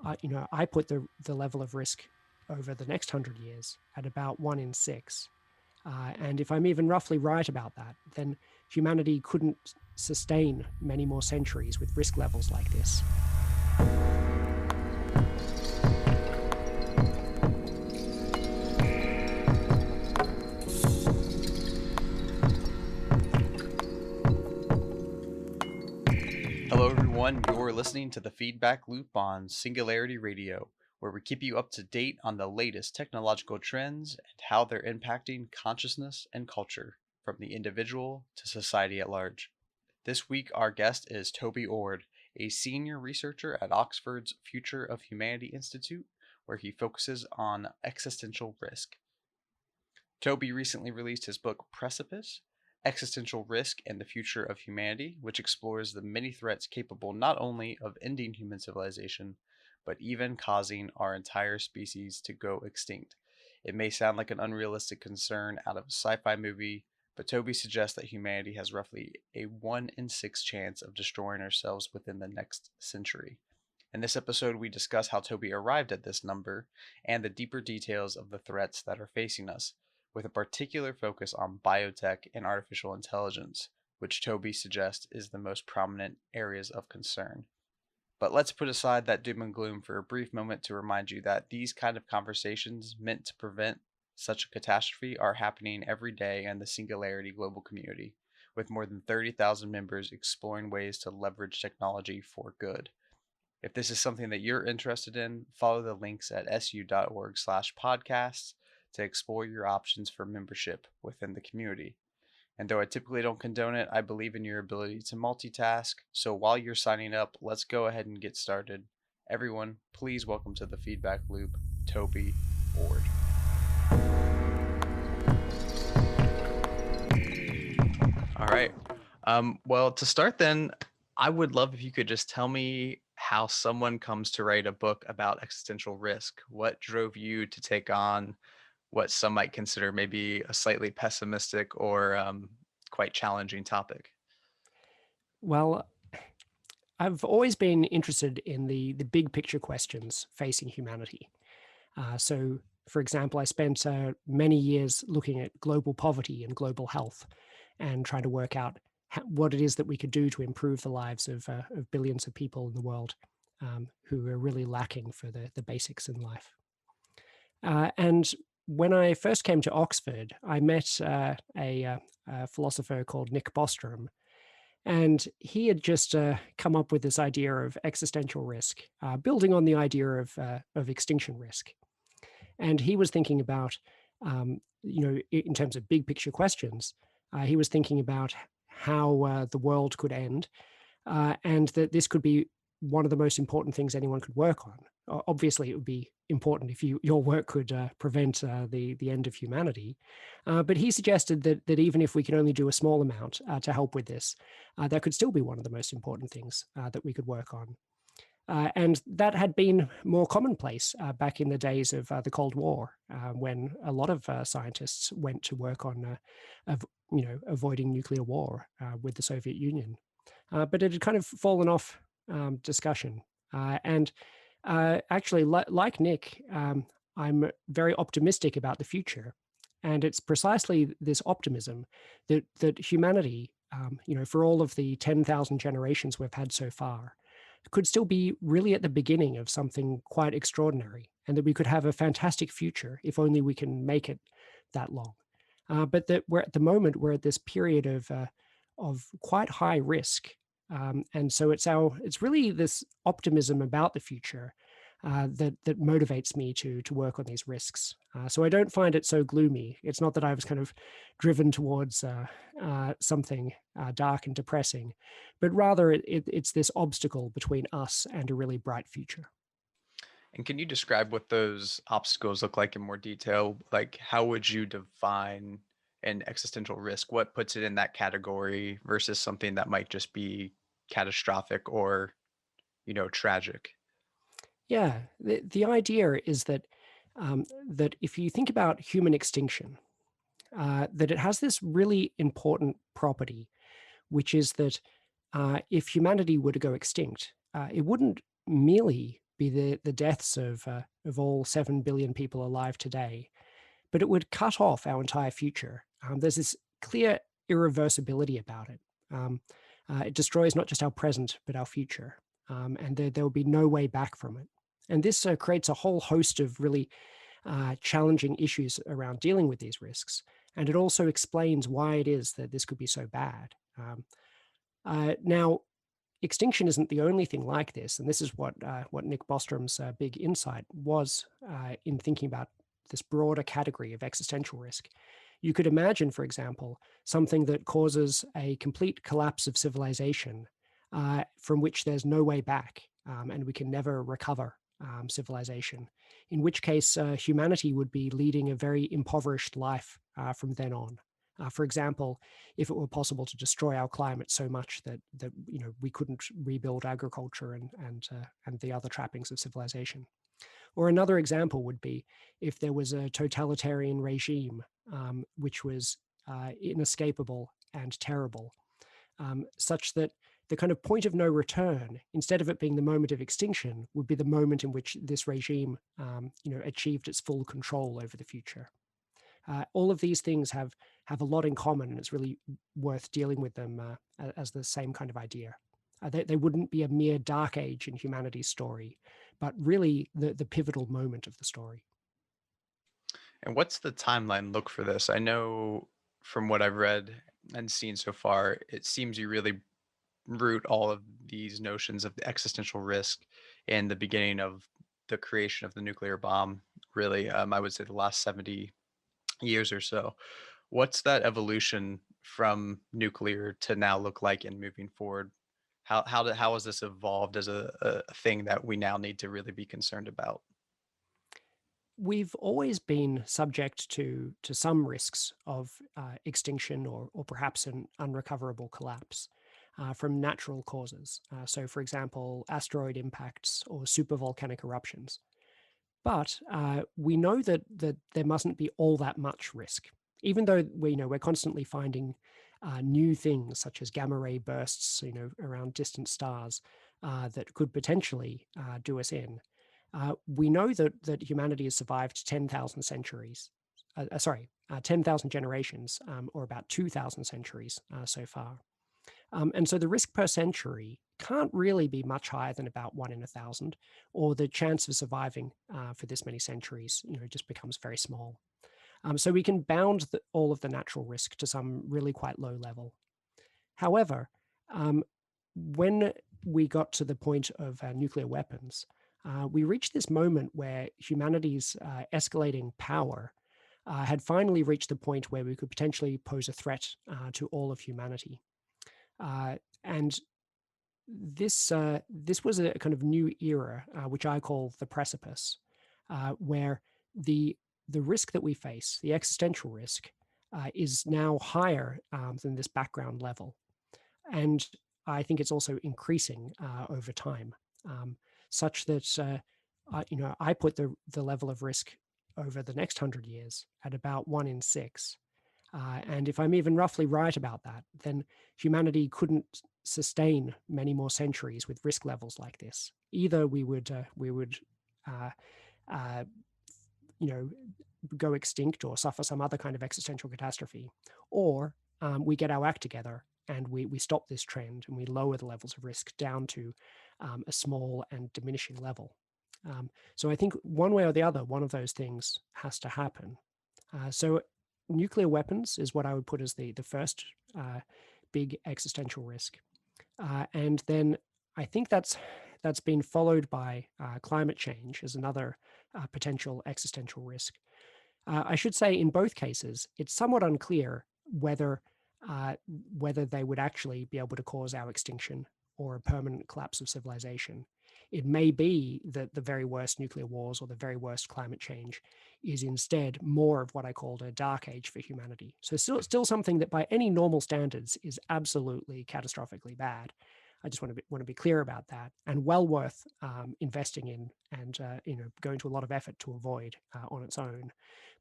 I put the level of risk over the next 100 years at about 1 in 6. And if I'm even roughly right about that, then humanity couldn't sustain many more centuries with risk levels like this. Hello, everyone. You're listening to the Feedback Loop on Singularity Radio, where we keep you up to date on the latest technological trends and how they're impacting consciousness and culture, from the individual to society at large. This week, our guest is Toby Ord, a senior researcher at Oxford's Future of Humanity Institute, where he focuses on existential risk. Toby recently released his book Precipice: Existential Risk and the Future of Humanity, which explores the many threats capable not only of ending human civilization, but even causing our entire species to go extinct. It may sound like an unrealistic concern out of a sci-fi movie, but Toby suggests that humanity has roughly a 1 in 6 chance of destroying ourselves within the next century. In this episode, we discuss how Toby arrived at this number and the deeper details of the threats that are facing us, with a particular focus on biotech and artificial intelligence, which Toby suggests is the most prominent areas of concern. But let's put aside that doom and gloom for a brief moment to remind you that these kind of conversations meant to prevent such a catastrophe are happening every day in the Singularity global community, with more than 30,000 members exploring ways to leverage technology for good. If this is something that you're interested in, follow the links at su.org/podcasts to explore your options for membership within the community. And though I typically don't condone it, I believe in your ability to multitask. So while you're signing up, let's go ahead and get started. Everyone, please welcome to the Feedback Loop, Toby Ord. All right. Well, to start then, I would love if you could just tell me how someone comes to write a book about existential risk. What drove you to take on what some might consider maybe a slightly pessimistic or quite challenging topic? Well, I've always been interested in the big picture questions facing humanity. So, for example, I spent many years looking at global poverty and global health and trying to work out what it is that we could do to improve the lives of billions of people in the world who are really lacking for the basics in life. And when I first came to Oxford, I met a philosopher called Nick Bostrom, and he had just come up with this idea of existential risk, building on the idea of extinction risk. And he was thinking about, in terms of big picture questions, he was thinking about how the world could end, and that this could be one of the most important things anyone could work on. Obviously, it would be important if your work could prevent the end of humanity. But he suggested that even if we could only do a small amount to help with this, that could still be one of the most important things that we could work on. And that had been more commonplace back in the days of the Cold War, when a lot of scientists went to work on, avoiding nuclear war with the Soviet Union. But it had kind of fallen off discussion. And actually, like Nick, I'm very optimistic about the future. And it's precisely this optimism that humanity, for all of the 10,000 generations we've had so far, could still be really at the beginning of something quite extraordinary, and that we could have a fantastic future if only we can make it that long. But that we're at the moment, we're at this period of quite high risk. And so it's really this optimism about the future that motivates me to work on these risks. So I don't find it so gloomy. It's not that I was kind of driven towards something dark and depressing, but rather it's this obstacle between us and a really bright future. And can you describe what those obstacles look like in more detail? Like, how would you define an existential risk? What puts it in that category versus something that might just be catastrophic or, tragic? Yeah, the idea is that if you think about human extinction, that it has this really important property, which is that if humanity were to go extinct, it wouldn't merely be the deaths of all 7 billion people alive today, but it would cut off our entire future. There's this clear irreversibility about it. It destroys not just our present, but our future. And there will be no way back from it. And this creates a whole host of really challenging issues around dealing with these risks. And it also explains why it is that this could be so bad. Now, extinction isn't the only thing like this, and this is what Nick Bostrom's big insight was in thinking about this broader category of existential risk. You could imagine, for example, something that causes a complete collapse of civilization from which there's no way back, and we can never recover civilization, in which case humanity would be leading a very impoverished life from then on. For example, if it were possible to destroy our climate so much that we couldn't rebuild agriculture and the other trappings of civilization. Or another example would be if there was a totalitarian regime which was inescapable and terrible, such that the kind of point of no return, instead of it being the moment of extinction, would be the moment in which this regime achieved its full control over the future. All of these things have a lot in common, and it's really worth dealing with them as the same kind of idea. They wouldn't be a mere dark age in humanity's story, but really the pivotal moment of the story. And what's the timeline look for this? I know from what I've read and seen so far, it seems you really root all of these notions of the existential risk in the beginning of the creation of the nuclear bomb. Really, I would say the last 70 years or so. What's that evolution from nuclear to now look like in moving forward? How has this evolved as a thing that we now need to really be concerned about? We've always been subject to some risks of extinction or perhaps an unrecoverable collapse from natural causes. So, for example, asteroid impacts or supervolcanic eruptions. But we know that there mustn't be all that much risk, even though we're constantly finding new things such as gamma ray bursts, around distant stars that could potentially do us in. We know that humanity has survived 10,000 centuries. 10,000 generations, or about 2,000 centuries so far. And so the risk per century can't really be much higher than about 1 in 1,000, or the chance of surviving for this many centuries, just becomes very small. So we can bound all of the natural risk to some really quite low level. However, um, when we got to the point of nuclear weapons, we reached this moment where humanity's escalating power had finally reached the point where we could potentially pose a threat to all of humanity. And this was a kind of new era, which I call the precipice, where the the risk that we face, the existential risk, is now higher than this background level, and I think it's also increasing over time, such that I put the level of risk over the next 100 years at about 1 in 6. And if I'm even roughly right about that, then humanity couldn't sustain many more centuries with risk levels like this. Either we would uh, uh, you know go extinct or suffer some other kind of existential catastrophe, or we get our act together and we stop this trend and we lower the levels of risk down to a small and diminishing level. So I think one way or the other, one of those things has to happen. So nuclear weapons is what I would put as the first big existential risk, and then I think that's been followed by climate change as another potential existential risk. I should say in both cases, it's somewhat unclear whether whether they would actually be able to cause our extinction or a permanent collapse of civilization. It may be that the very worst nuclear wars or the very worst climate change is instead more of what I called a dark age for humanity. So still something that by any normal standards is absolutely catastrophically bad. I just want to be clear about that, and well worth investing in and going to a lot of effort to avoid on its own.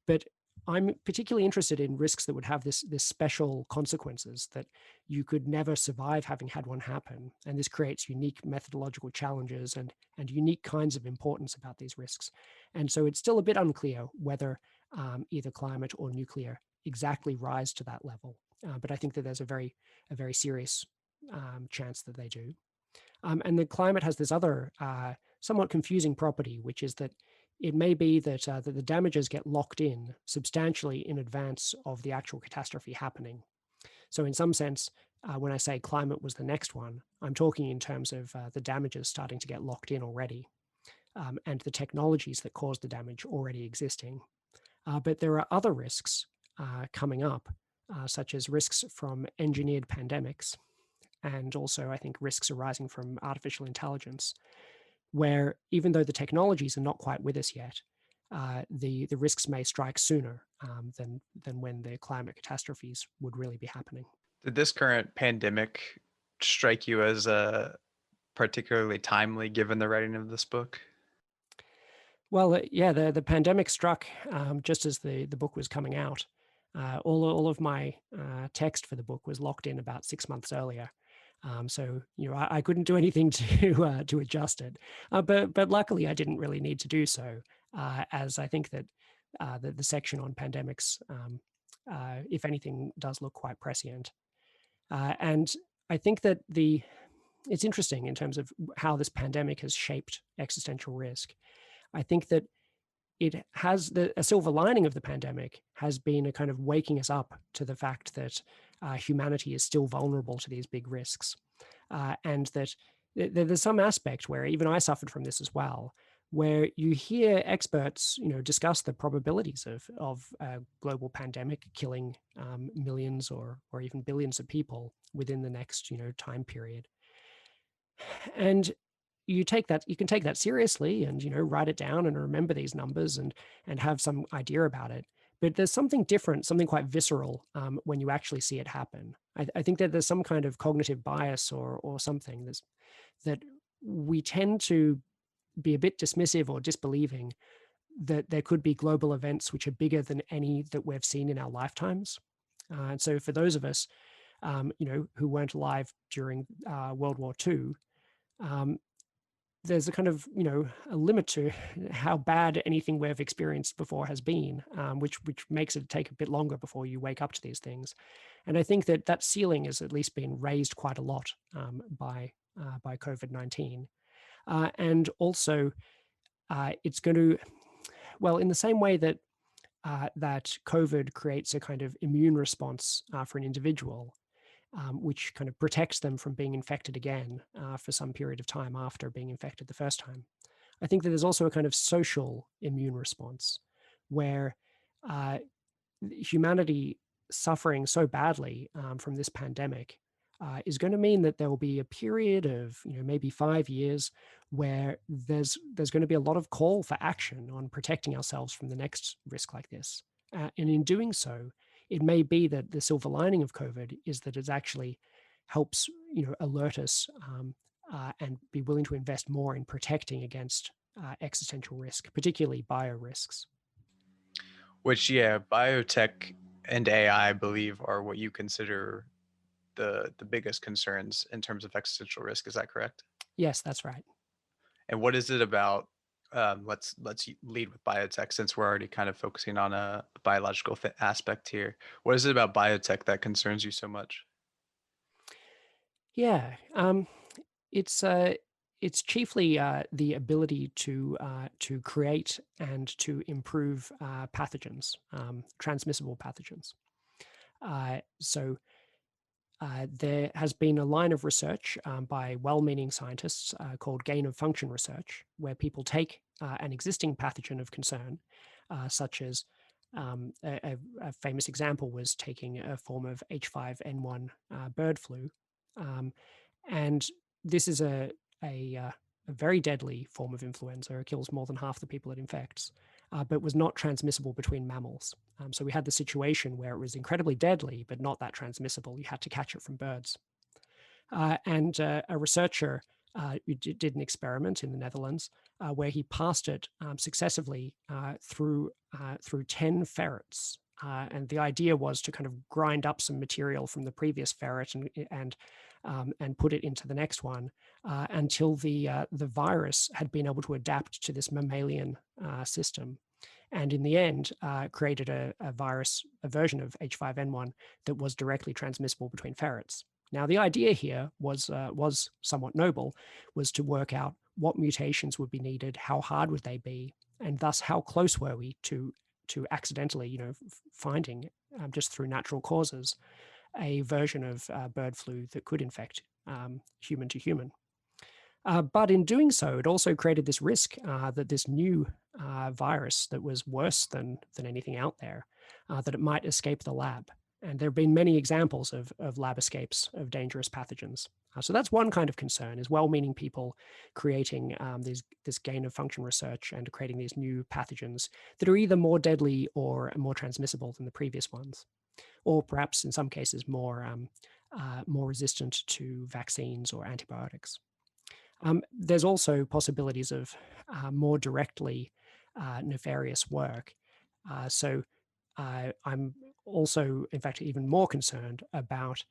But I'm particularly interested in risks that would have this special consequences that you could never survive having had one happen. And this creates unique methodological challenges and unique kinds of importance about these risks. And so it's still a bit unclear whether either climate or nuclear exactly rise to that level. But I think that there's a very serious chance that they do. And the climate has this other somewhat confusing property, which is that it may be that the damages get locked in substantially in advance of the actual catastrophe happening. So in some sense, when I say climate was the next one, I'm talking in terms of the damages starting to get locked in already, and the technologies that cause the damage already existing. But there are other risks coming up, such as risks from engineered pandemics, and also I think risks arising from artificial intelligence, where even though the technologies are not quite with us yet, the risks may strike sooner than when the climate catastrophes would really be happening. Did this current pandemic strike you as particularly timely given the writing of this book? Well, yeah, the pandemic struck just as the book was coming out. All of my text for the book was locked in about 6 months earlier. So I couldn't do anything to adjust it, but luckily I didn't really need to do so, as I think that the section on pandemics, if anything, does look quite prescient. And I think that it's interesting in terms of how this pandemic has shaped existential risk. I think that a silver lining of the pandemic has been a kind of waking us up to the fact that humanity is still vulnerable to these big risks, and that there's some aspect where even I suffered from this as well, where you hear experts, discuss the probabilities of a global pandemic killing millions or even billions of people within the next time period, and you can take that seriously and write it down and remember these numbers and have some idea about it, but there's something different, something quite visceral, when you actually see it happen. I think that there's some kind of cognitive bias or something that we tend to be a bit dismissive or disbelieving that there could be global events which are bigger than any that we've seen in our lifetimes. And so for those of us who weren't alive during World War II, um, there's a kind of a limit to how bad anything we've experienced before has been, which makes it take a bit longer before you wake up to these things. And I think that ceiling has at least been raised quite a lot by COVID-19, and also it's going to, well, in the same way that COVID creates a kind of immune response for an individual, which kind of protects them from being infected again for some period of time after being infected the first time. I think that there's also a kind of social immune response where uh, humanity suffering so badly from this pandemic is going to mean that there will be a period of maybe 5 years where there's going to be a lot of call for action on protecting ourselves from the next risk like this, and in doing so, it may be that the silver lining of COVID is that it actually helps alert us, and be willing to invest more in protecting against existential risk, particularly bio risks. Which, yeah, biotech and AI, I believe, are what you consider the biggest concerns in terms of existential risk. Is that correct? Yes, that's right. And what is it about? Let's lead with biotech since we're already kind of focusing on a biological aspect here. What is it about biotech that concerns you so much? Yeah, it's it's chiefly the ability to create and to improve pathogens, transmissible pathogens. So there has been a line of research by well-meaning scientists called gain of function research, where people take an existing pathogen of concern, such as a famous example was taking a form of H5N1 bird flu, um, and this is a very deadly form of influenza. It kills more than half the people it infects, but was not transmissible between mammals. So we had the situation where it was incredibly deadly, but not that transmissible. You had to catch it from birds. And a researcher did an experiment in the Netherlands where he passed it successively through 10 ferrets. And the idea was to kind of grind up some material from the previous ferret and put it into the next one until the virus had been able to adapt to this mammalian system. And in the end, created a virus, a version of H5N1 that was directly transmissible between ferrets. Now, the idea here was somewhat noble, was to work out what mutations would be needed, how hard would they be, and thus how close were we to accidentally, finding just through natural causes a version of bird flu that could infect human to human. But in doing so, it also created this risk that this new virus that was worse than anything out there, that it might escape the lab. And there have been many examples of lab escapes of dangerous pathogens. So that's one kind of concern, is well-meaning people creating this gain of function research and creating these new pathogens that are either more deadly or more transmissible than the previous ones, or perhaps in some cases more resistant to vaccines or antibiotics. There's also possibilities of more directly nefarious work. So I'm also, in fact, even more concerned about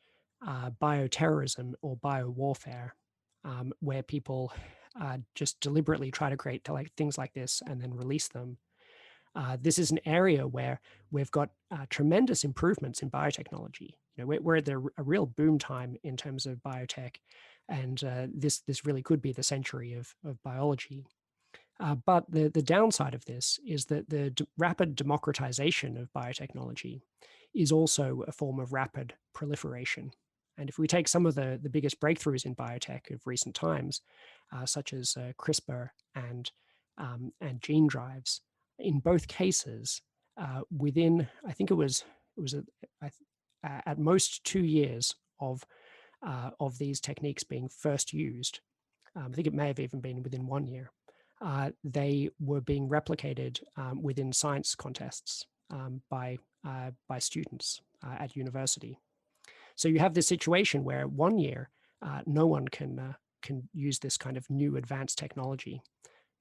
bioterrorism or biowarfare, where people just deliberately try to create things like this and then release them. This is an area where we've got tremendous improvements in biotechnology. We're at a real boom time in terms of biotech, and this really could be the century of biology. But the downside of this is that the rapid democratization of biotechnology is also a form of rapid proliferation. And if we take some of the biggest breakthroughs in biotech of recent times, such as CRISPR and gene drives, in both cases, within, I think at most 2 years of these techniques being first used, I think it may have even been within 1 year, they were being replicated within science contests by students at university. So you have this situation where 1 year, no one can use this kind of new advanced technology.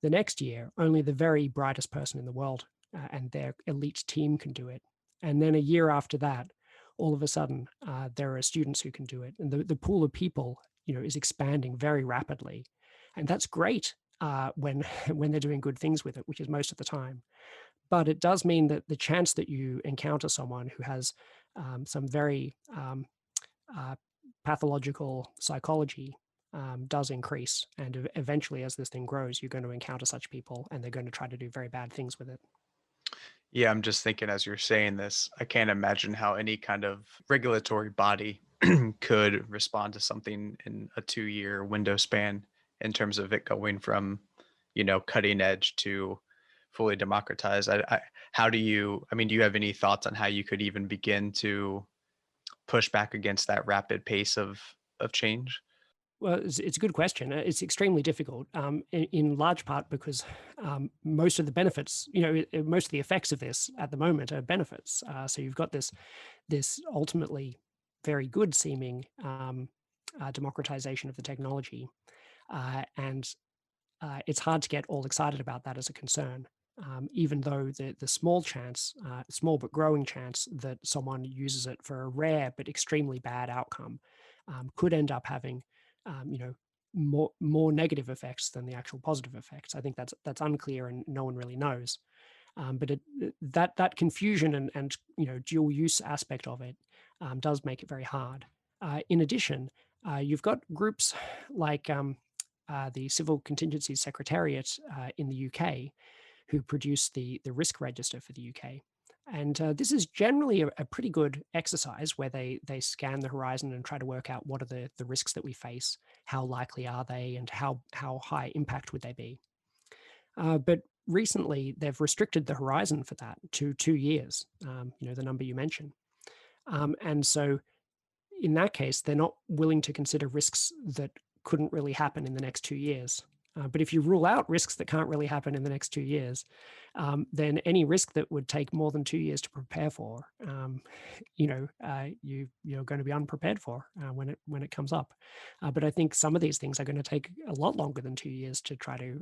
The next year, only the very brightest person in the world and their elite team can do it. And then a year after that, all of a sudden, there are students who can do it. And the pool of people, is expanding very rapidly. And that's great when, when they're doing good things with it, which is most of the time. But it does mean that the chance that you encounter someone who has some very uh, pathological psychology does increase. And eventually, as this thing grows, you're going to encounter such people and they're going to try to do very bad things with it. Yeah, I'm just thinking as you're saying this, I can't imagine how any kind of regulatory body could respond to something in a 2-year window span in terms of it going from, cutting edge to fully democratized. How do you, I mean, do you have any thoughts on how you could even begin to push back against that rapid pace of change? Well, it's a good question. It's extremely difficult, in large part because most of the benefits, most of the effects of this at the moment are benefits. So you've got this ultimately very good seeming democratization of the technology, and it's hard to get all excited about that as a concern. Even though the small chance, small but growing chance that someone uses it for a rare but extremely bad outcome could end up having more negative effects than the actual positive effects. I think that's unclear and no one really knows. But that confusion and dual use aspect of it does make it very hard. In addition, you've got groups like the Civil Contingencies Secretariat in the UK, who produce the risk register for the UK. And this is generally a pretty good exercise where they scan the horizon and try to work out what are the risks that we face, how likely are they, and how high impact would they be. But recently, they've restricted the horizon for that to 2 years, the number you mentioned. And so in that case, they're not willing to consider risks that couldn't really happen in the next 2 years. But if you rule out risks that can't really happen in the next 2 years, then any risk that would take more than 2 years to prepare for, you're going to be unprepared for when it comes up. But I think some of these things are going to take a lot longer than 2 years to try to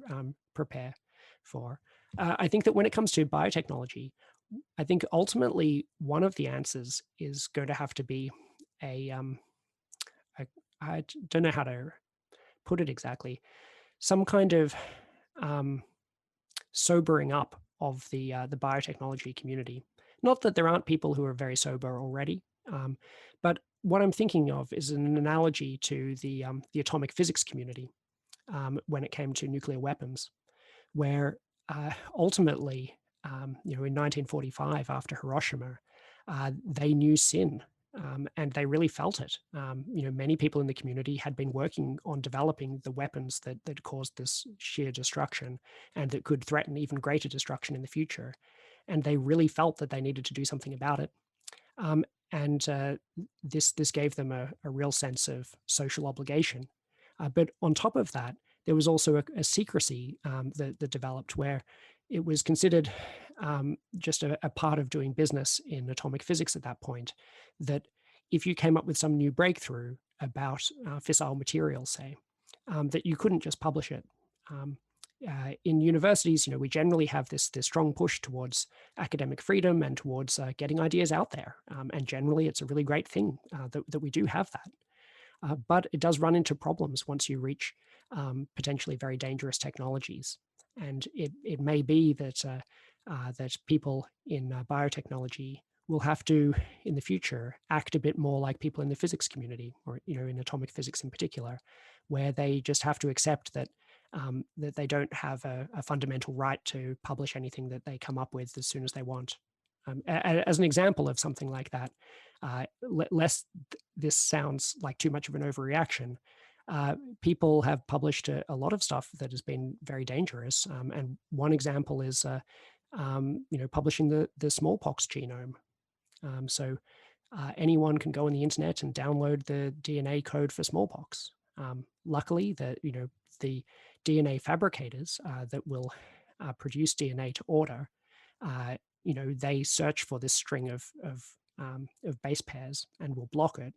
prepare for. I think that when it comes to biotechnology, I think ultimately one of the answers is going to have to be a, I don't know how to put it exactly, some kind of sobering up of the biotechnology community. Not that there aren't people who are very sober already, but what I'm thinking of is an analogy to the atomic physics community when it came to nuclear weapons, where ultimately, in 1945 after Hiroshima, they knew sin. And they really felt it. Many people in the community had been working on developing the weapons that caused this sheer destruction and that could threaten even greater destruction in the future. And they really felt that they needed to do something about it. And this gave them a real sense of social obligation. But on top of that, there was also a secrecy that developed where it was considered just a part of doing business in atomic physics at that point, that if you came up with some new breakthrough about fissile materials, say, that you couldn't just publish it. In universities, we generally have this strong push towards academic freedom and towards getting ideas out there. And generally, it's a really great thing that we do have that. But it does run into problems once you reach potentially very dangerous technologies. And it may be that that people in biotechnology will have to, in the future, act a bit more like people in the physics community, or in atomic physics in particular, where they just have to accept that that they don't have a fundamental right to publish anything that they come up with as soon as they want. As an example of something like that, lest this sounds like too much of an overreaction, people have published a lot of stuff that has been very dangerous. And one example is, publishing the smallpox genome. So anyone can go on the internet and download the DNA code for smallpox. Luckily, the DNA fabricators that will produce DNA to order, they search for this string of base pairs and will block it.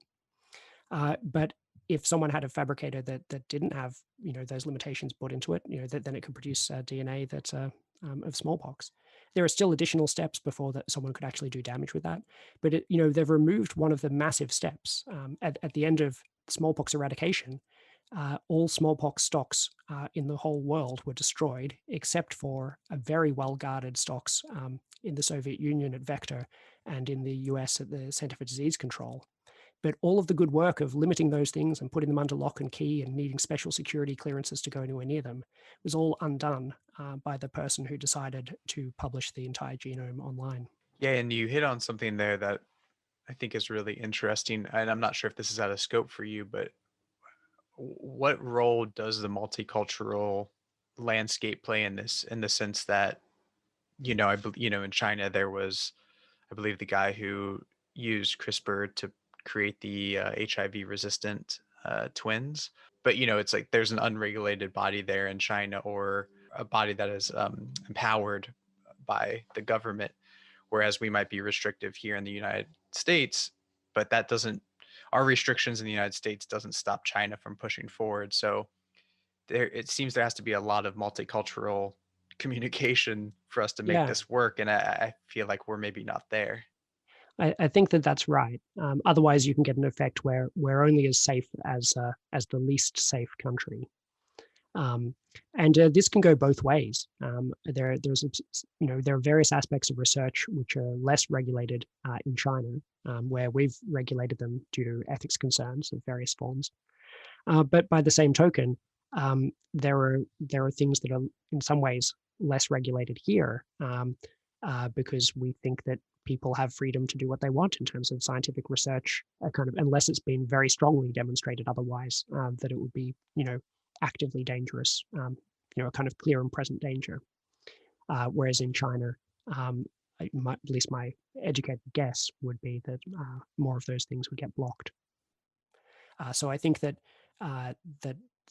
But if someone had a fabricator that didn't have those limitations put into it, then it could produce DNA that's of smallpox. There are still additional steps before that someone could actually do damage with that, but they've removed one of the massive steps at the end of smallpox eradication. All smallpox stocks in the whole world were destroyed, except for a very well-guarded stocks in the Soviet Union at Vector and in the US at the Center for Disease Control. But all of the good work of limiting those things and putting them under lock and key and needing special security clearances to go anywhere near them was all undone by the person who decided to publish the entire genome online. Yeah, and you hit on something there that I think is really interesting. And I'm not sure if this is out of scope for you, but what role does the multicultural landscape play in this, in the sense that, in China, there was, I believe, the guy who used CRISPR to create the HIV resistant twins. But, it's like there's an unregulated body there in China, or a body that is empowered by the government, whereas we might be restrictive here in the United States, but that doesn't, our restrictions in the United States doesn't stop China from pushing forward. So it seems there has to be a lot of multicultural communication for us to make Yeah, this work. And I feel like we're maybe not there. I think that that's right. Otherwise, you can get an effect where we're only as safe as the least safe country. And this can go both ways. There are various aspects of research which are less regulated in China, where we've regulated them due to ethics concerns of various forms. But by the same token, there are things that are in some ways less regulated here, because we think that people have freedom to do what they want in terms of scientific research, unless it's been very strongly demonstrated otherwise, that it would be actively dangerous, a kind of clear and present danger. Whereas in China, at least my educated guess would be that more of those things would get blocked. So I think that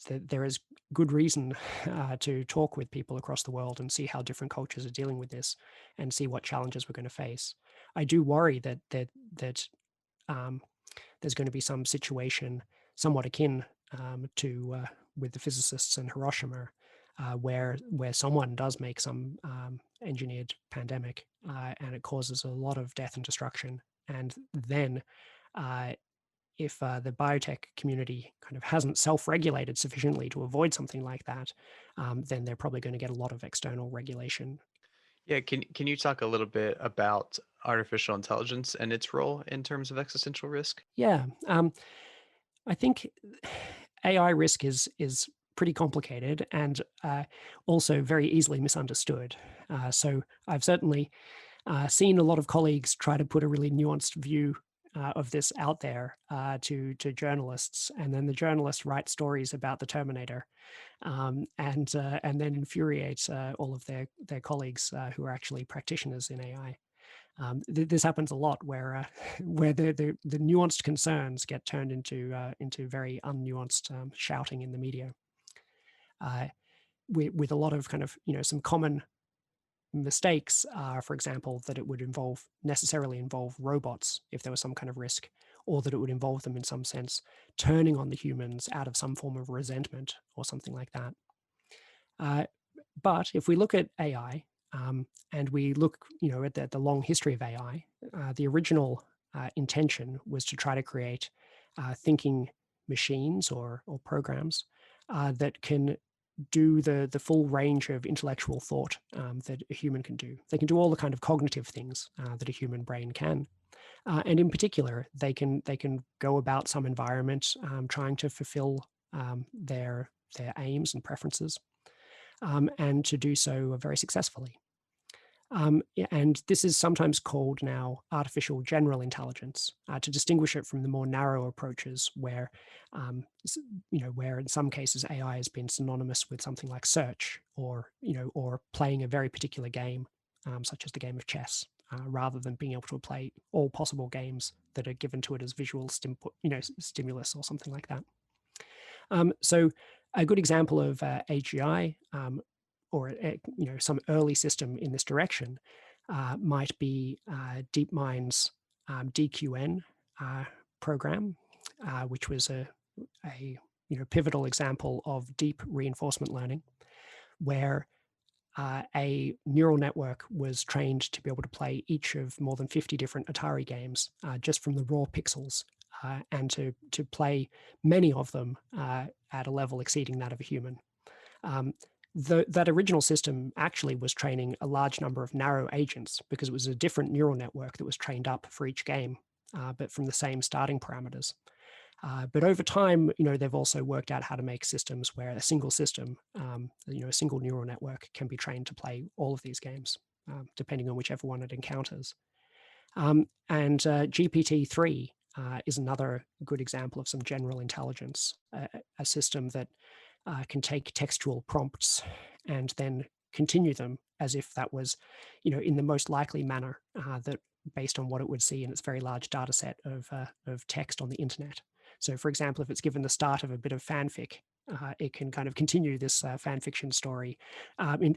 there is good reason to talk with people across the world and see how different cultures are dealing with this and see what challenges we're going to face. I do worry that um, there's going to be some situation somewhat akin to with the physicists in Hiroshima, where someone does make some engineered pandemic and it causes a lot of death and destruction, and then if the biotech community kind of hasn't self-regulated sufficiently to avoid something like that, then they're probably going to get a lot of external regulation. Yeah, can you talk a little bit about artificial intelligence and its role in terms of existential risk? Yeah, I think AI risk is pretty complicated and also very easily misunderstood. So I've certainly seen a lot of colleagues try to put a really nuanced view of this out there to journalists, and then the journalists write stories about the Terminator, and then infuriate all of their colleagues who are actually practitioners in AI. This happens a lot where where the nuanced concerns get turned into very unnuanced shouting in the media. Uh, with a lot of kind of some common mistakes are, for example, that it would necessarily involve robots if there was some kind of risk, or that it would involve them in some sense turning on the humans out of some form of resentment or something like that. Uh, but if we look at AI and we look, at the long history of AI, the original intention was to try to create thinking machines or programs that can do the full range of intellectual thought that a human can do. They can do all the kind of cognitive things that a human brain can. And in particular, they can go about some environment trying to fulfill their aims and preferences, and to do so very successfully. And this is sometimes called now artificial general intelligence to distinguish it from the more narrow approaches where, where in some cases AI has been synonymous with something like search or playing a very particular game, such as the game of chess, rather than being able to play all possible games that are given to it as visual stimulus or something like that. So a good example of AGI or some early system in this direction might be DeepMind's DQN program, which was a pivotal example of deep reinforcement learning, where a neural network was trained to be able to play each of more than 50 different Atari games just from the raw pixels, and to play many of them at a level exceeding that of a human. That original system actually was training a large number of narrow agents because it was a different neural network that was trained up for each game, but from the same starting parameters. But over time, they've also worked out how to make systems where a single system, a single neural network can be trained to play all of these games, depending on whichever one it encounters. And GPT-3 is another good example of some general intelligence, a system that can take textual prompts and then continue them as if that was, in the most likely manner that based on what it would see in its very large data set of text on the internet. So, for example, if it's given the start of a bit of fanfic, it can kind of continue this fan fiction story,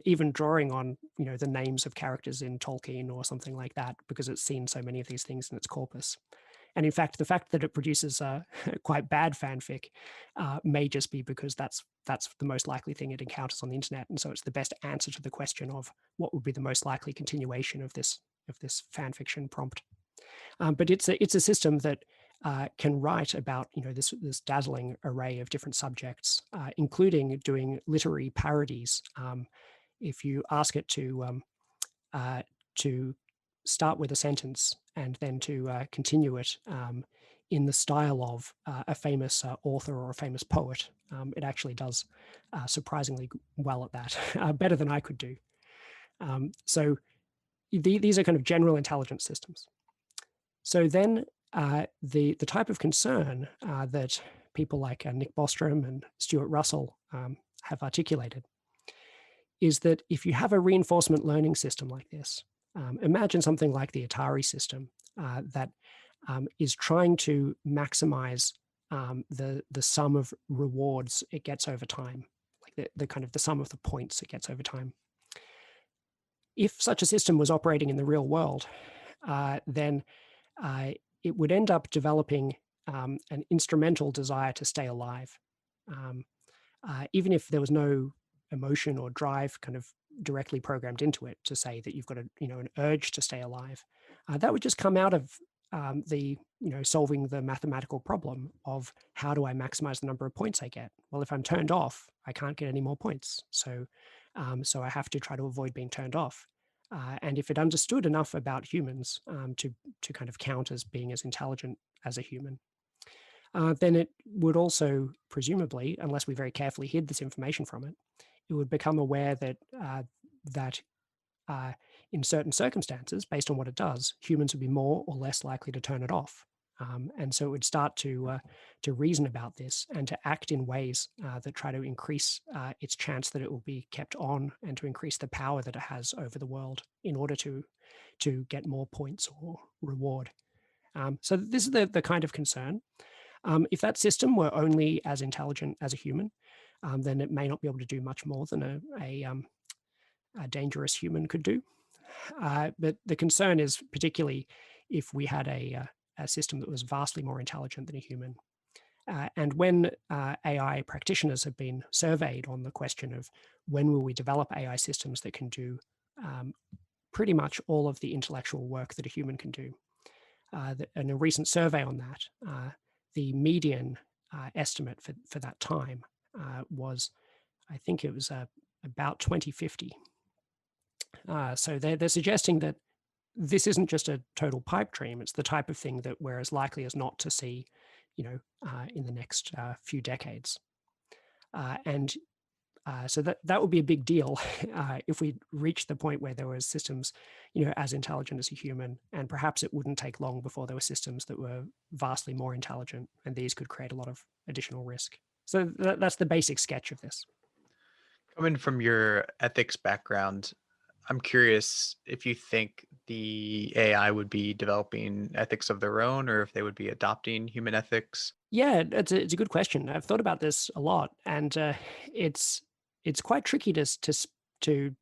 even drawing on the names of characters in Tolkien or something like that, because it's seen so many of these things in its corpus. And in fact, the fact that it produces quite bad fanfic may just be because that's the most likely thing it encounters on the internet, and so it's the best answer to the question of what would be the most likely continuation of this fanfiction prompt. But it's a system that can write about this dazzling array of different subjects, including doing literary parodies. If you ask it to start with a sentence and then to continue it in the style of a famous author or a famous poet, it actually does surprisingly well at that, better than I could do. So these are kind of general intelligence systems. So then the type of concern that people like Nick Bostrom and Stuart Russell have articulated is that if you have a reinforcement learning system like this, imagine something like the Atari system that is trying to maximize the sum of rewards it gets over time, like the kind of the sum of the points it gets over time. If such a system was operating in the real world, then it would end up developing an instrumental desire to stay alive. Um, Even if there was no emotion or drive kind of directly programmed into it to say that you've got an urge to stay alive, that would just come out of solving the mathematical problem of how do I maximize the number of points I get? Well, if I'm turned off, I can't get any more points. So I have to try to avoid being turned off. And if it understood enough about humans to kind of count as being as intelligent as a human, then it would also, presumably, unless we very carefully hid this information from it, it would become aware that uh, in certain circumstances, based on what it does, humans would be more or less likely to turn it off. And so it would start to reason about this and to act in ways that try to increase its chance that it will be kept on, and to increase the power that it has over the world in order to get more points or reward. So this is the kind of concern. If that system were only as intelligent as a human, then it may not be able to do much more than a dangerous human could do. But the concern is particularly if we had a system that was vastly more intelligent than a human. And when AI practitioners have been surveyed on the question of when will we develop AI systems that can do pretty much all of the intellectual work that a human can do, in a recent survey on that, the median estimate for that time was, I think it was about 2050. So they're suggesting that this isn't just a total pipe dream. It's the type of thing that we're as likely as not to see, in the next few decades. So that would be a big deal if we reached the point where there was systems, as intelligent as a human, and perhaps it wouldn't take long before there were systems that were vastly more intelligent, and these could create a lot of additional risk. So that's the basic sketch of this. Coming from your ethics background, I'm curious if you think the AI would be developing ethics of their own, or if they would be adopting human ethics. Yeah, it's a good question. I've thought about this a lot, and it's quite tricky to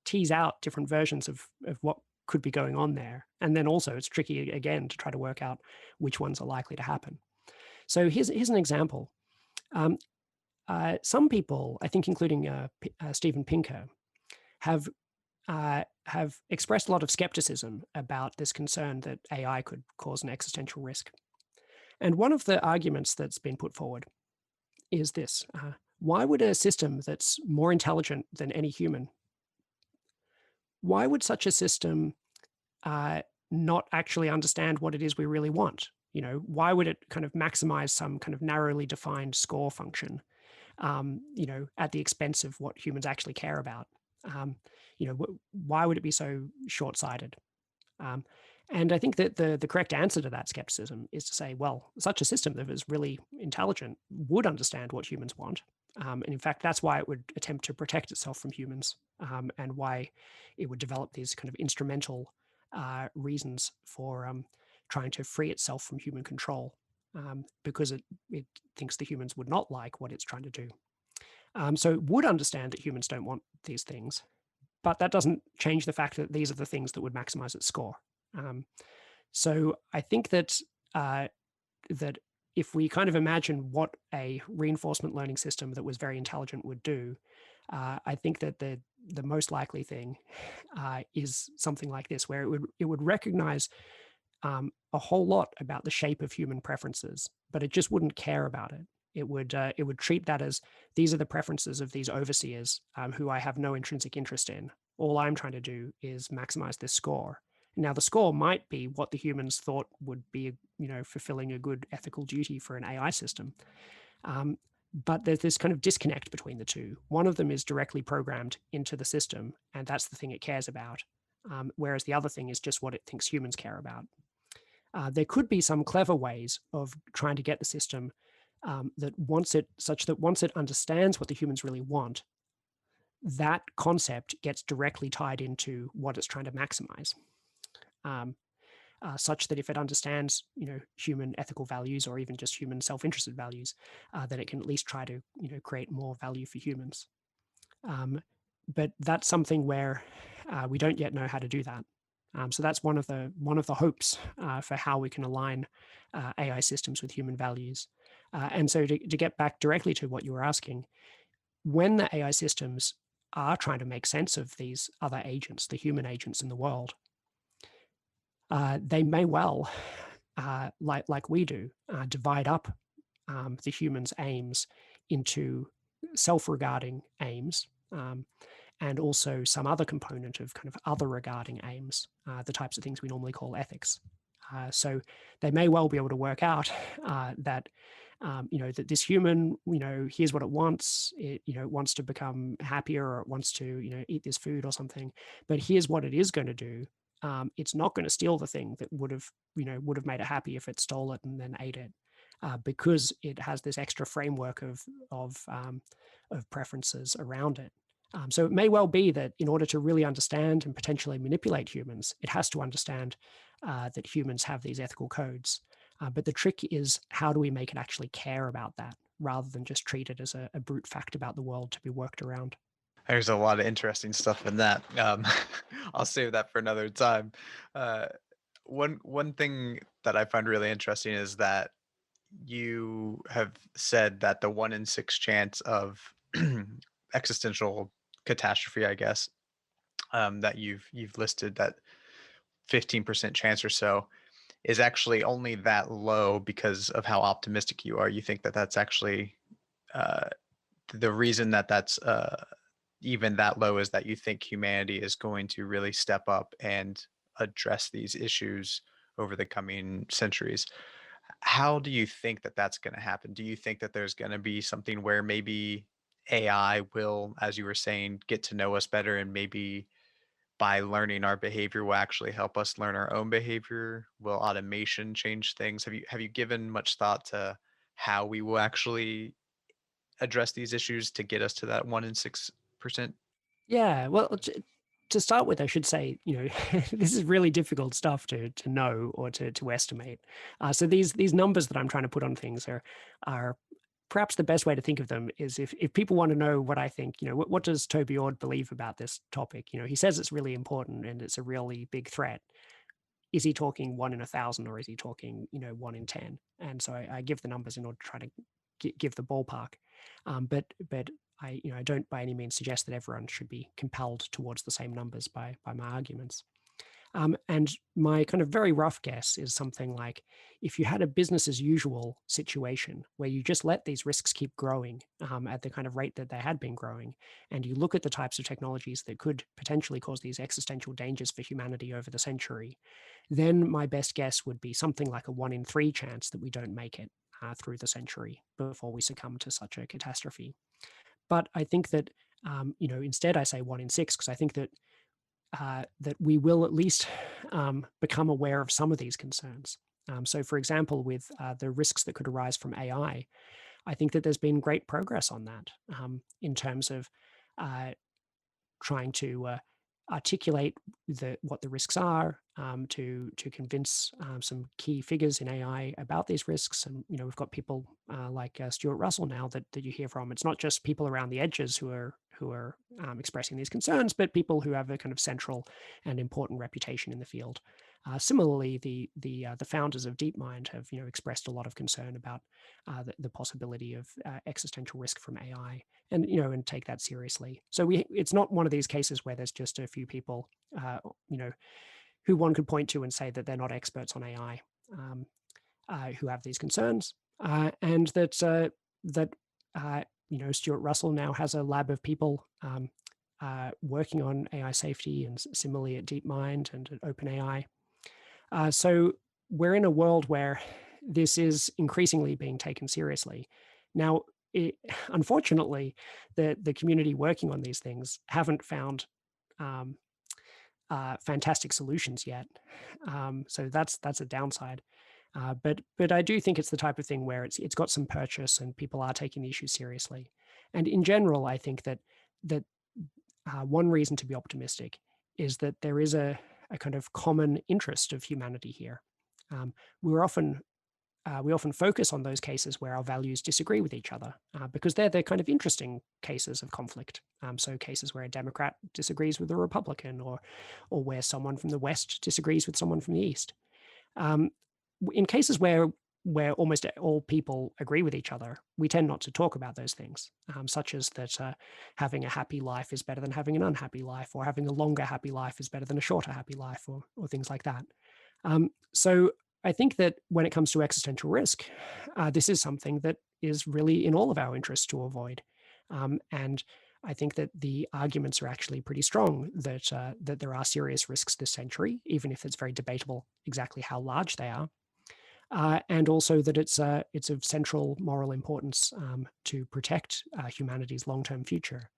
tease out different versions of what could be going on there, and then also it's tricky again to try to work out which ones are likely to happen. So here's an example. Some people, I think, including Steven Pinker, have expressed a lot of skepticism about this concern that AI could cause an existential risk. And one of the arguments that's been put forward is this: why would a system that's more intelligent than any human, why would such a system not actually understand what it is we really want? Why would it kind of maximize some kind of narrowly defined score function, at the expense of what humans actually care about? Why would it be so short-sighted? And I think that the correct answer to that skepticism is to say, well, such a system that is really intelligent would understand what humans want. And in fact, that's why it would attempt to protect itself from humans, and why it would develop these kind of instrumental reasons for trying to free itself from human control, because it thinks the humans would not like what it's trying to do. So it would understand that humans don't want these things, but that doesn't change the fact that these are the things that would maximize its score. So I think that that if we kind of imagine what a reinforcement learning system that was very intelligent would do, I think that the most likely thing is something like this, where it would recognize a whole lot about the shape of human preferences, but it just wouldn't care about it. It would treat that as, these are the preferences of these overseers who I have no intrinsic interest in. All I'm trying to do is maximize this score. Now, the score might be what the humans thought would be, fulfilling a good ethical duty for an AI system. But there's this kind of disconnect between the two. One of them is directly programmed into the system, and that's the thing it cares about, whereas the other thing is just what it thinks humans care about. There could be some clever ways of trying to get the system such that once it understands what the humans really want, that concept gets directly tied into what it's trying to maximize. such that if it understands, human ethical values or even just human self-interested values, then it can at least try to, create more value for humans. But that's something where we don't yet know how to do that. So that's one of the hopes for how we can align AI systems with human values. And so to get back directly to what you were asking, when the AI systems are trying to make sense of these other agents, the human agents in the world, they may well, like we do, divide up the human's aims into self-regarding aims, and also some other component of kind of other regarding aims, the types of things we normally call ethics. So they may well be able to work out that that this human, here's what it wants. It, wants to become happier, or it wants to, eat this food or something. But here's what it is going to do. It's not going to steal the thing that would have made it happy if it stole it and then ate it, because it has this extra framework of preferences around it. So it may well be that in order to really understand and potentially manipulate humans, it has to understand that humans have these ethical codes. But the trick is, how do we make it actually care about that, rather than just treat it as a brute fact about the world to be worked around? There's a lot of interesting stuff in that. I'll save that for another time. Uh, one thing that I find really interesting is that you have said that the 1 in 6 chance of existential catastrophe, I guess, that you've listed, that 15% chance or so, is actually only that low because of how optimistic you are. You think that that's actually uh, the reason that that's even that low is that you think humanity is going to really step up and address these issues over the coming centuries. How do you think that that's going to happen? Do you think that there's going to be something where maybe AI will, as you were saying, get to know us better, and maybe by learning our behavior will actually help us learn our own behavior? Will automation change things? Have you given much thought to how we will actually address these issues to get us to that 1 in 6%? Yeah, well, to start with, I should say, this is really difficult stuff to know or to estimate. So these numbers that I'm trying to put on things are perhaps the best way to think of them is, if people want to know what I think, what does Toby Ord believe about this topic? He says it's really important and it's a really big threat. Is he talking 1 in 1,000, or is he talking 1 in 10? And so I give the numbers in order to try to give the ballpark. But I don't by any means suggest that everyone should be compelled towards the same numbers by my arguments. And my kind of very rough guess is something like, if you had a business as usual situation where you just let these risks keep growing at the kind of rate that they had been growing, and you look at the types of technologies that could potentially cause these existential dangers for humanity over the century, then my best guess would be something like a 1 in 3 chance that we don't make it through the century before we succumb to such a catastrophe. But I think that, instead I say 1 in 6, because I think that we will at least become aware of some of these concerns. So, for example, with the risks that could arise from AI, I think that there's been great progress on that, in terms of uh, trying to articulate what the risks are, to convince some key figures in AI about these risks. And we've got people like Stuart Russell now that you hear from. It's not just people around the edges who are expressing these concerns, but people who have a kind of central and important reputation in the field. Similarly, the founders of DeepMind have expressed a lot of concern about the possibility of existential risk from AI, and take that seriously. So it's not one of these cases where there's just a few people who one could point to and say that they're not experts on AI, who have these concerns, and that Stuart Russell now has a lab of people working on AI safety, and similarly at DeepMind and at OpenAI. So we're in a world where this is increasingly being taken seriously. Now, unfortunately, the community working on these things haven't found um, fantastic solutions yet. So that's a downside. But I do think it's the type of thing where it's got some purchase and people are taking the issue seriously. And in general, I think that one reason to be optimistic is that there is a a kind of common interest of humanity here. We're often we often focus on those cases where our values disagree with each other because they're the kind of interesting cases of conflict. So cases where a Democrat disagrees with a Republican, or where someone from the West disagrees with someone from the East. Um, in cases where almost all people agree with each other, we tend not to talk about those things, such as that having a happy life is better than having an unhappy life, or having a longer happy life is better than a shorter happy life, or things like that. So I think that when it comes to existential risk, this is something that is really in all of our interests to avoid. And I think that the arguments are actually pretty strong that there are serious risks this century, even if it's very debatable exactly how large they are. And also that it's of central moral importance to protect humanity's long-term future.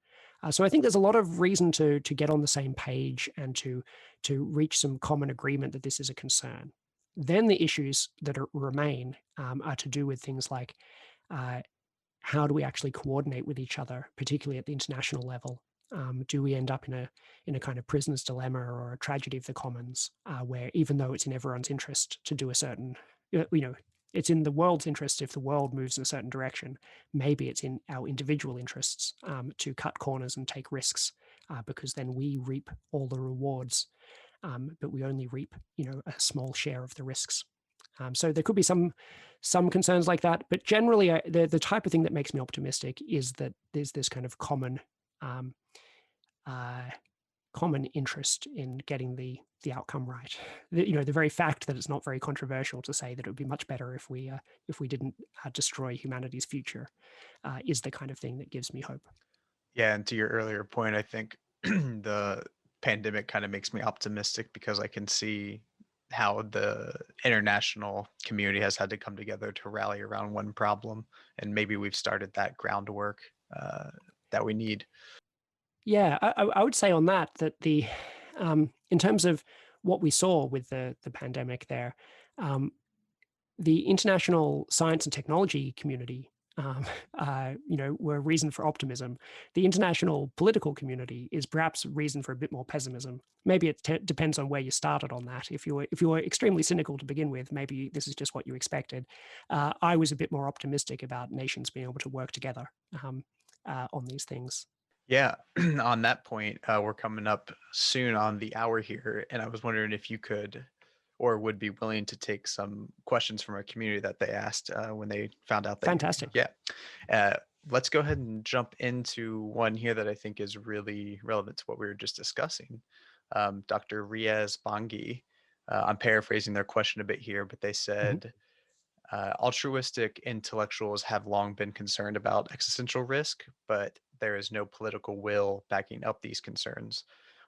So I think there's a lot of reason to get on the same page and to reach some common agreement that this is a concern. Then the issues that remain are to do with things like how do we actually coordinate with each other, particularly at the international level? Do we end up in a kind of prisoner's dilemma or a tragedy of the commons, where even though it's in everyone's interest to do a certain, it's in the world's interest if the world moves in a certain direction, maybe it's in our individual interests to cut corners and take risks, because then we reap all the rewards, but we only reap, a small share of the risks. So there could be some concerns like that, but generally, the type of thing that makes me optimistic is that there's this kind of common interest in getting the outcome right. The very fact that it's not very controversial to say that it would be much better if we didn't destroy humanity's future is the kind of thing that gives me hope. Yeah, and to your earlier point, I think the pandemic kind of makes me optimistic because I can see how the international community has had to come together to rally around one problem, and maybe we've started that groundwork that we need. Yeah, I would say on that the in terms of what we saw with the pandemic there, the international science and technology community, were a reason for optimism. The international political community is perhaps a reason for a bit more pessimism. Maybe it depends on where you started on that. If you were extremely cynical to begin with, maybe this is just what you expected. I was a bit more optimistic about nations being able to work together on these things. Yeah, on that point, we're coming up soon on the hour here, and I was wondering if you could or would be willing to take some questions from our community that they asked when they found out that Fantastic. yeah. Uh, let's go ahead and jump into one here that I think is really relevant to what we were just discussing. Dr. Riaz Bangi, I'm paraphrasing their question a bit here, but they Mhm. said, altruistic intellectuals have long been concerned about existential risk, but there is no political will backing up these concerns.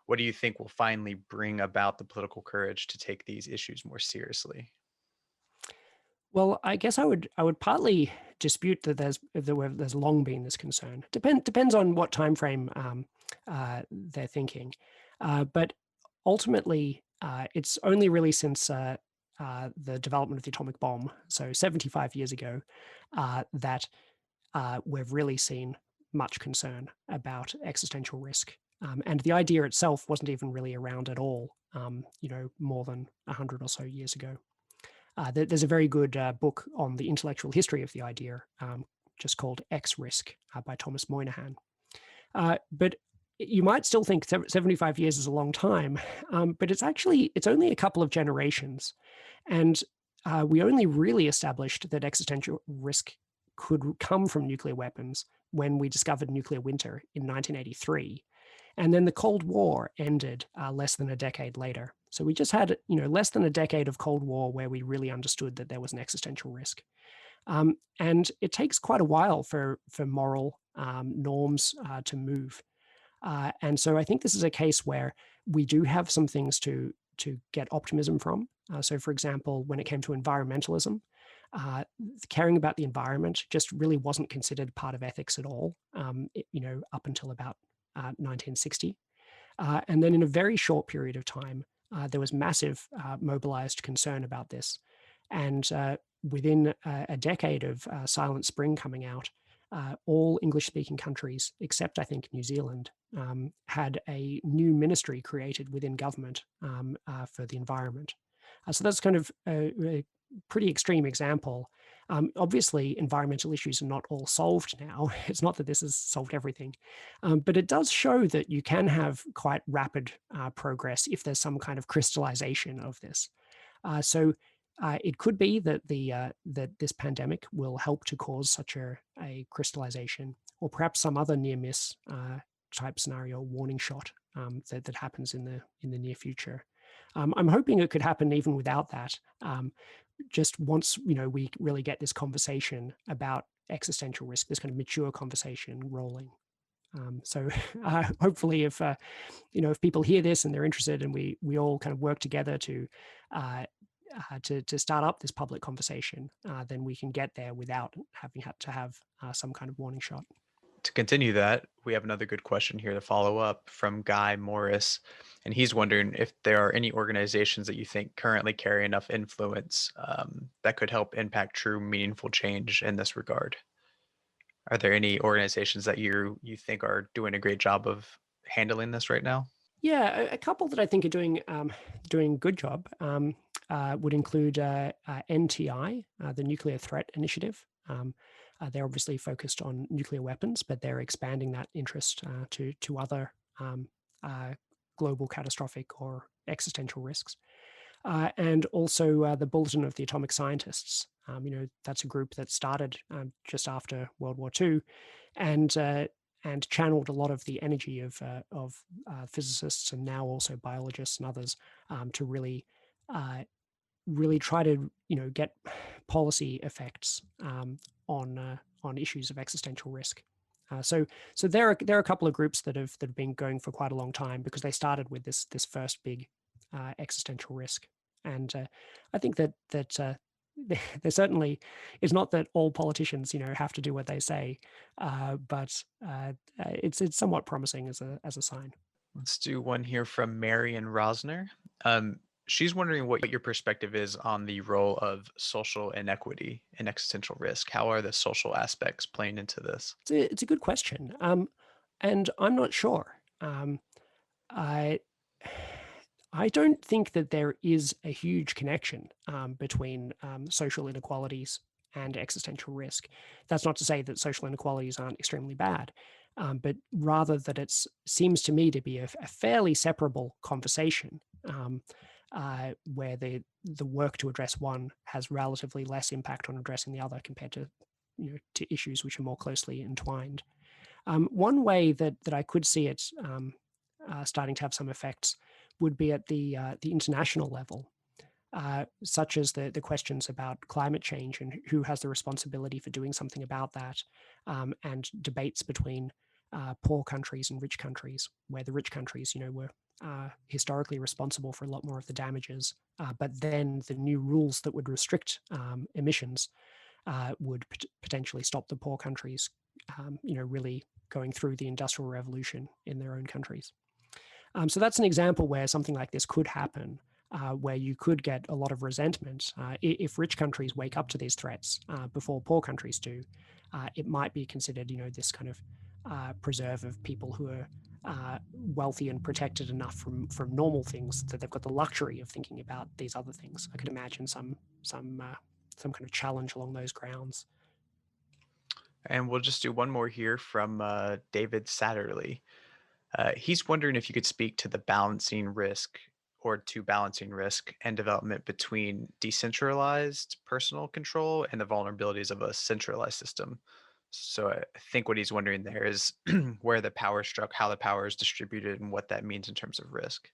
What do you think will finally bring about the political courage to take these issues more seriously? Well, I guess I would partly dispute that there's long been this concern. Depends on what time frame they're thinking, but ultimately, it's only really since the development of the atomic bomb, so 75 years ago, that we've really seen much concern about existential risk. And the idea itself wasn't even really around at all, more than 100 or so years ago. There's a very good book on the intellectual history of the idea, just called X Risk by Thomas Moynihan. But you might still think 75 years is a long time, but it's only a couple of generations. And we only really established that existential risk could come from nuclear weapons when we discovered nuclear winter in 1983. And then the Cold War ended less than a decade later. So we just had, less than a decade of Cold War where we really understood that there was an existential risk. And it takes quite a while for moral norms to move. And so I think this is a case where we do have some things to get optimism from. So, for example, when it came to environmentalism, caring about the environment just really wasn't considered part of ethics at all, up until about 1960. And then in a very short period of time, there was massive mobilized concern about this. And within a decade of Silent Spring coming out, all English speaking countries, except I think New Zealand, had a new ministry created within government for the environment. So that's kind of a pretty extreme example. Obviously, environmental issues are not all solved now. It's not that this has solved everything, but it does show that you can have quite rapid progress if there's some kind of crystallization of this. So it could be that that this pandemic will help to cause such a crystallization, or perhaps some other near miss type scenario, warning shot that happens in the near future. I'm hoping it could happen even without that. Just once we really get this conversation about existential risk, this kind of mature conversation rolling. So hopefully, if people hear this and they're interested, and we all kind of work together to start up this public conversation, then we can get there without having had to have some kind of warning shot. To continue that, we have another good question here to follow up from Guy Morris. And he's wondering if there are any organizations that you think currently carry enough influence that could help impact true, meaningful change in this regard. Are there any organizations that you think are doing a great job of handling this right now? Yeah, a couple that I think are doing a good job would include NTI, the Nuclear Threat Initiative. They're obviously focused on nuclear weapons, but they're expanding that interest to other global catastrophic or existential risks. And also the Bulletin of the Atomic Scientists. That's a group that started just after World War II, and channeled a lot of the energy of physicists, and now also biologists and others, to really try to get policy effects on issues of existential risk. So there are a couple of groups that have been going for quite a long time, because they started with this first big existential risk. And I think that there certainly is not that all politicians have to do what they say, but it's somewhat promising as a sign. Let's do one here from Marion Rosner. She's wondering what your perspective is on the role of social inequity and existential risk. How are the social aspects playing into this? It's a good question, and I'm not sure. I I don't think that there is a huge connection between social inequalities and existential risk. That's not to say that social inequalities aren't extremely bad, but rather that it seems to me to be a fairly separable conversation, where the work to address one has relatively less impact on addressing the other, compared to to issues which are more closely entwined. One way that I could see it starting to have some effects would be at the international level, such as the questions about climate change and who has the responsibility for doing something about that, and debates between poor countries and rich countries, where the rich countries, were historically responsible for a lot more of the damages, but then the new rules that would restrict emissions would potentially stop the poor countries, really going through the industrial revolution in their own countries. So that's an example where something like this could happen, where you could get a lot of resentment. If rich countries wake up to these threats before poor countries do, it might be considered, this kind of preserve of people who are wealthy and protected enough from normal things, that they've got the luxury of thinking about these other things. I could imagine some kind of challenge along those grounds. And we'll just do one more here from David Satterley. He's wondering if you could speak to the balancing risk and development between decentralized personal control and the vulnerabilities of a centralized system. So I think what he's wondering there is where the power struck, how the power is distributed, and what that means in terms of risk.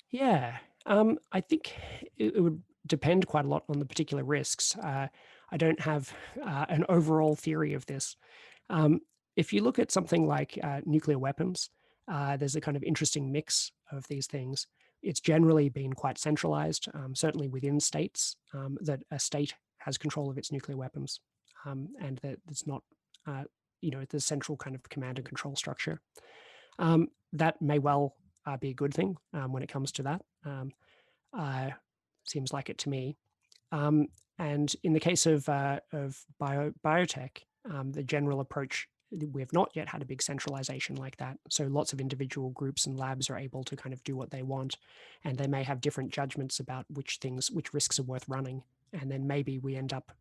Yeah, I think it would depend quite a lot on the particular risks. I don't have an overall theory of this. If you look at something like nuclear weapons, there's a kind of interesting mix of these things. It's generally been quite centralized, certainly within states, that a state has control of its nuclear weapons, and that it's not, the central kind of command and control structure. That may well be a good thing when it comes to that. Seems like it to me. And in the case of biotech, the general approach we have not yet had a big centralization like that. So lots of individual groups and labs are able to kind of do what they want, and they may have different judgments about which risks are worth running. And then maybe we end up,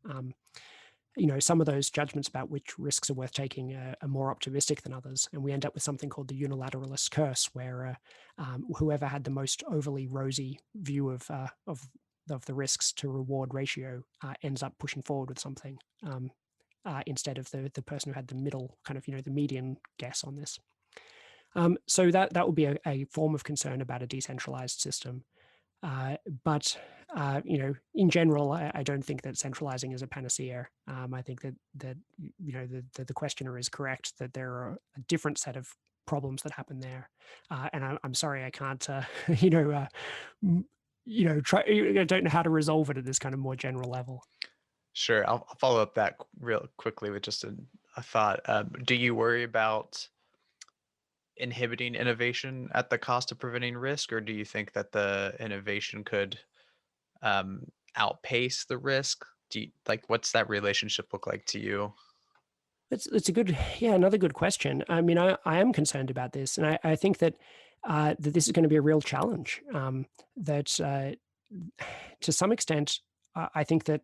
some of those judgments about which risks are worth taking are more optimistic than others. And we end up with something called the Unilateralist Curse, where whoever had the most overly rosy view of the risks to reward ratio ends up pushing forward with something, instead of the person who had the middle kind of, the median guess on this. So that would be a form of concern about a decentralized system. But in general, I don't think that centralizing is a panacea. I think that the questioner is correct that there are a different set of problems that happen there, and I'm sorry I can't try. I don't know how to resolve it at this kind of more general level. Sure, I'll follow up that real quickly with just a thought. Do you worry about inhibiting innovation at the cost of preventing risk, or do you think that the innovation could um, outpace the risk? What's that relationship look like to you? It's a good, yeah, another good question. I mean, I am concerned about this, and I think that that this is going to be a real challenge. That to some extent, I think that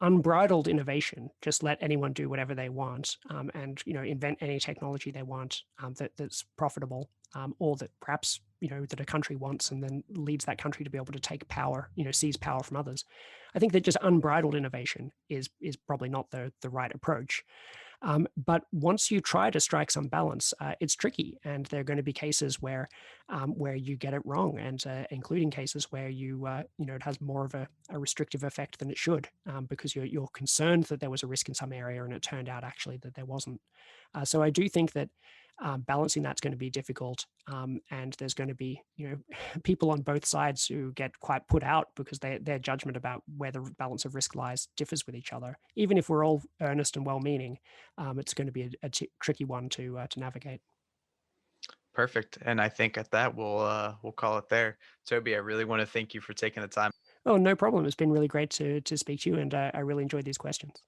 unbridled innovation, just let anyone do whatever they want, and invent any technology they want, that's profitable, or that perhaps that a country wants, and then leads that country to be able to take power, seize power from others. I think that just unbridled innovation is probably not the right approach. But once you try to strike some balance, it's tricky, and there are going to be cases where you get it wrong, and including cases where it has more of a restrictive effect than it should, because you're concerned that there was a risk in some area, and it turned out actually that there wasn't. So I do think that balancing that's going to be difficult, and there's going to be people on both sides who get quite put out because their judgment about where the balance of risk lies differs with each other. Even if we're all earnest and well-meaning, it's going to be a tricky one to navigate. Perfect. And I think at that we'll call it there. Toby, I really want to thank you for taking the time. Oh, no problem. It's been really great to speak to you, and I really enjoyed these questions.